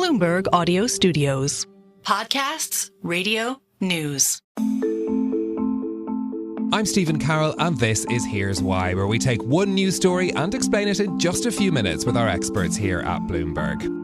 Bloomberg Audio Studios. Podcasts, radio, news. I'm Stephen Carroll, and this is Here's Why, where we take one news story and explain it in just a few minutes with our experts here at Bloomberg.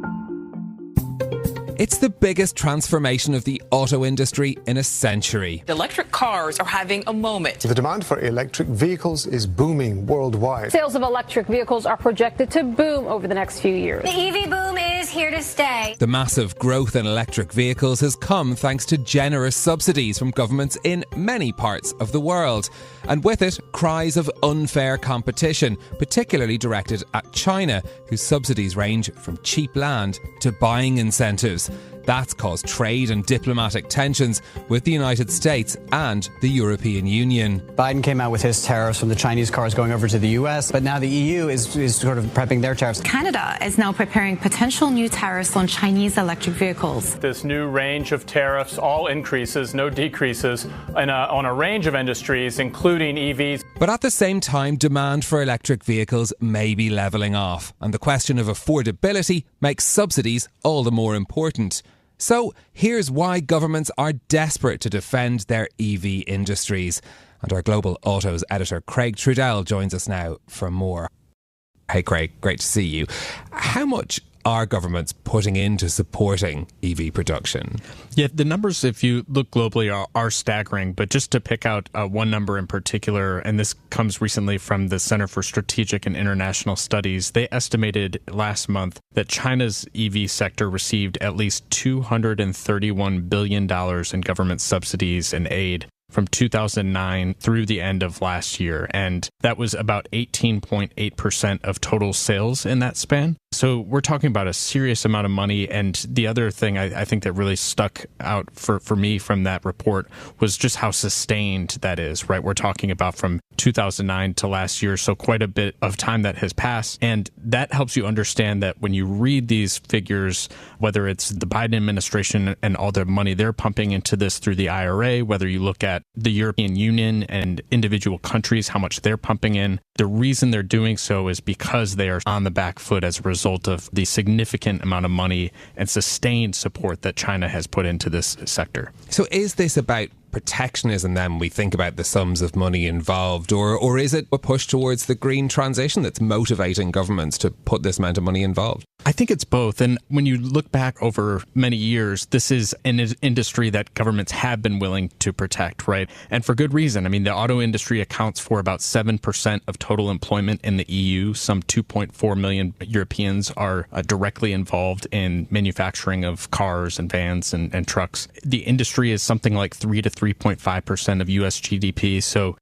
It's the biggest transformation of the auto industry in a century. Electric cars are having a moment. The demand for electric vehicles is booming worldwide. Sales of electric vehicles are projected to boom over the next few years. The EV boom is here to stay. The massive growth in electric vehicles has come thanks to generous subsidies from governments in many parts of the world. And with it, cries of unfair competition, particularly directed at China, whose subsidies range from cheap land to buying incentives. That's caused trade and diplomatic tensions with the United States and the European Union. Biden came out with his tariffs from the Chinese cars going over to the US, but now the EU is sort of prepping their tariffs. Canada is now preparing potential new tariffs on Chinese electric vehicles. This new range of tariffs, all increases, no decreases, on a range of industries, including EVs. But at the same time, demand for electric vehicles may be levelling off, and the question of affordability makes subsidies all the more important. So here's why governments are desperate to defend their EV industries. And our Global Autos editor, Craig Trudell, joins us now for more. Hey Craig, great to see you. How much are governments putting into supporting EV production? Yeah, the numbers, if you look globally, are staggering. But just to pick out one number in particular, and this comes recently from the Center for Strategic and International Studies, they estimated last month that China's EV sector received at least $231 billion in government subsidies and aid from 2009 through the end of last year. And that was about 18.8% of total sales in that span. So we're talking about a serious amount of money. And the other thing I think that really stuck out for me from that report was just how sustained that is, right? We're talking about from 2009 to last year, so quite a bit of time that has passed. And that helps you understand that when you read these figures, whether it's the Biden administration and all the money they're pumping into this through the IRA, whether you look at the European Union and individual countries, how much they're pumping in, the reason they're doing so is because they are on the back foot as a result of the significant amount of money and sustained support that China has put into this sector. So is this about protectionism then, we think about the sums of money involved, or is it a push towards the green transition that's motivating governments to put this amount of money involved? I think it's both. And when you look back over many years, this is an industry that governments have been willing to protect, right? And for good reason. I mean, the auto industry accounts for about 7% of total employment in the EU. Some 2.4 million Europeans are directly involved in manufacturing of cars and vans and trucks. The industry is something like 3 to 3.5% of US GDP. So,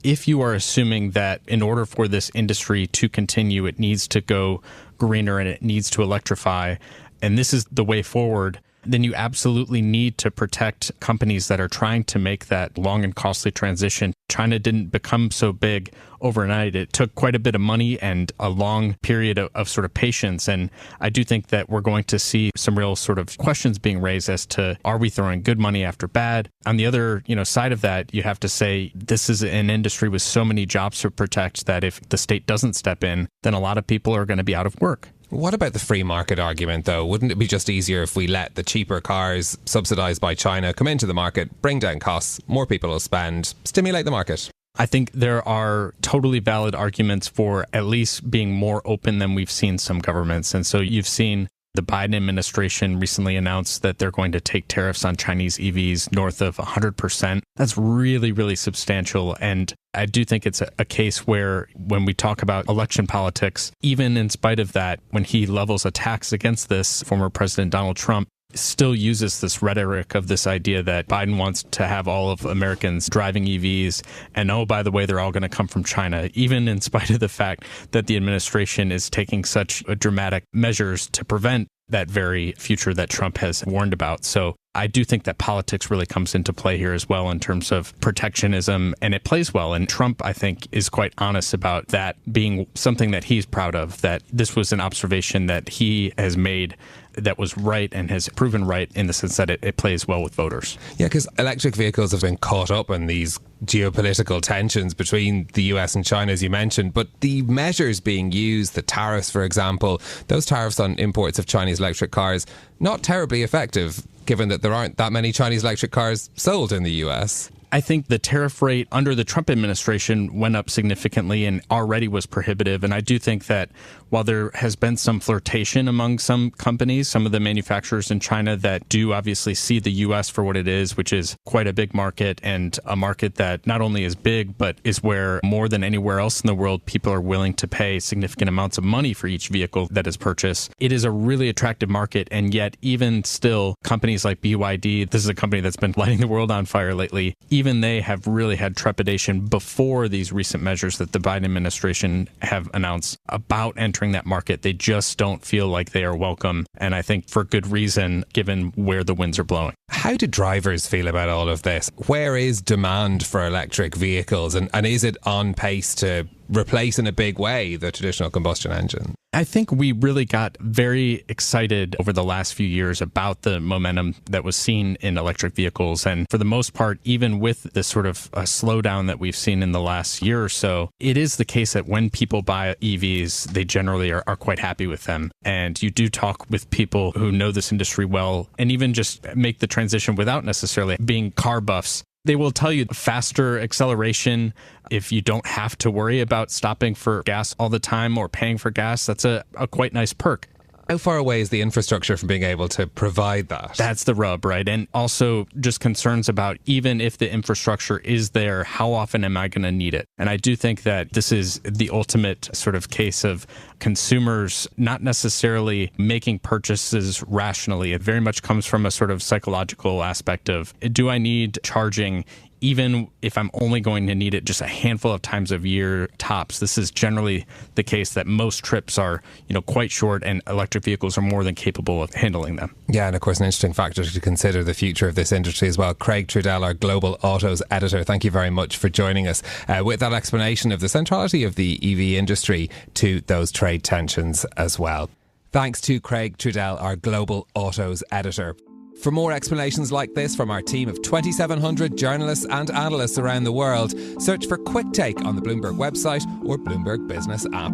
if you are assuming that in order for this industry to continue, it needs to go greener and it needs to electrify, and this is the way forward, then you absolutely need to protect companies that are trying to make that long and costly transition. China didn't become so big overnight. It took quite a bit of money and a long period of sort of patience. And I do think that we're going to see some real sort of questions being raised as to, are we throwing good money after bad? On the other, side of that, you have to say this is an industry with so many jobs to protect that if the state doesn't step in, then a lot of people are going to be out of work. What about the free market argument, though? Wouldn't it be just easier if we let the cheaper cars subsidised by China come into the market, bring down costs, more people will spend, stimulate the market? I think there are totally valid arguments for at least being more open than we've seen some governments. And so you've seen the Biden administration recently announced that they're going to take tariffs on Chinese EVs north of 100%. That's really, really substantial. And I do think it's a case where when we talk about election politics, even in spite of that, when he levels attacks against this, former President Donald Trump still uses this rhetoric of this idea that Biden wants to have all of Americans driving EVs. And oh, by the way, they're all going to come from China, even in spite of the fact that the administration is taking such dramatic measures to prevent that very future that Trump has warned about. So I do think that politics really comes into play here as well in terms of protectionism, and it plays well. And Trump, I think, is quite honest about that being something that he's proud of, that this was an observation that he has made that was right and has proven right in the sense that it plays well with voters. Yeah, because electric vehicles have been caught up in these geopolitical tensions between the US and China, as you mentioned, but the measures being used, the tariffs, for example, those tariffs on imports of Chinese electric cars, not terribly effective, given that there aren't that many Chinese electric cars sold in the US. I think the tariff rate under the Trump administration went up significantly and already was prohibitive. And I do think that while there has been some flirtation among some companies, some of the manufacturers in China that do obviously see the U.S. for what it is, which is quite a big market and a market that not only is big, but is where more than anywhere else in the world, people are willing to pay significant amounts of money for each vehicle that is purchased. It is a really attractive market. And yet even still, companies like BYD, this is a company that's been lighting the world on fire lately, even they have really had trepidation before these recent measures that the Biden administration have announced about entering that market. They just don't feel like they are welcome. And I think for good reason, given where the winds are blowing. How do drivers feel about all of this? Where is demand for electric vehicles? And is it on pace to replace in a big way the traditional combustion engine? I think we really got very excited over the last few years about the momentum that was seen in electric vehicles. And for the most part, even with this sort of a slowdown that we've seen in the last year or so, it is the case that when people buy EVs, they generally are quite happy with them. And you do talk with people who know this industry well and even just make the transition without necessarily being car buffs. They will tell you faster acceleration. If you don't have to worry about stopping for gas all the time or paying for gas, that's a quite nice perk. How far away is the infrastructure from being able to provide that? That's the rub, right? And also just concerns about even if the infrastructure is there, how often am I going to need it? And I do think that this is the ultimate sort of case of consumers not necessarily making purchases rationally. It very much comes from a sort of psychological aspect of, do I need charging even if I'm only going to need it just a handful of times a year tops? This is generally the case that most trips are, quite short, and electric vehicles are more than capable of handling them. Yeah, and of course, an interesting factor to consider the future of this industry as well. Craig Trudell, our Global Autos editor, thank you very much for joining us with that explanation of the centrality of the EV industry to those trade tensions as well. Thanks to Craig Trudell, our Global Autos editor. For more explanations like this from our team of 2,700 journalists and analysts around the world, search for Quick Take on the Bloomberg website or Bloomberg Business app.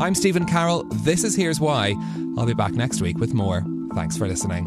I'm Stephen Carroll. This is Here's Why. I'll be back next week with more. Thanks for listening.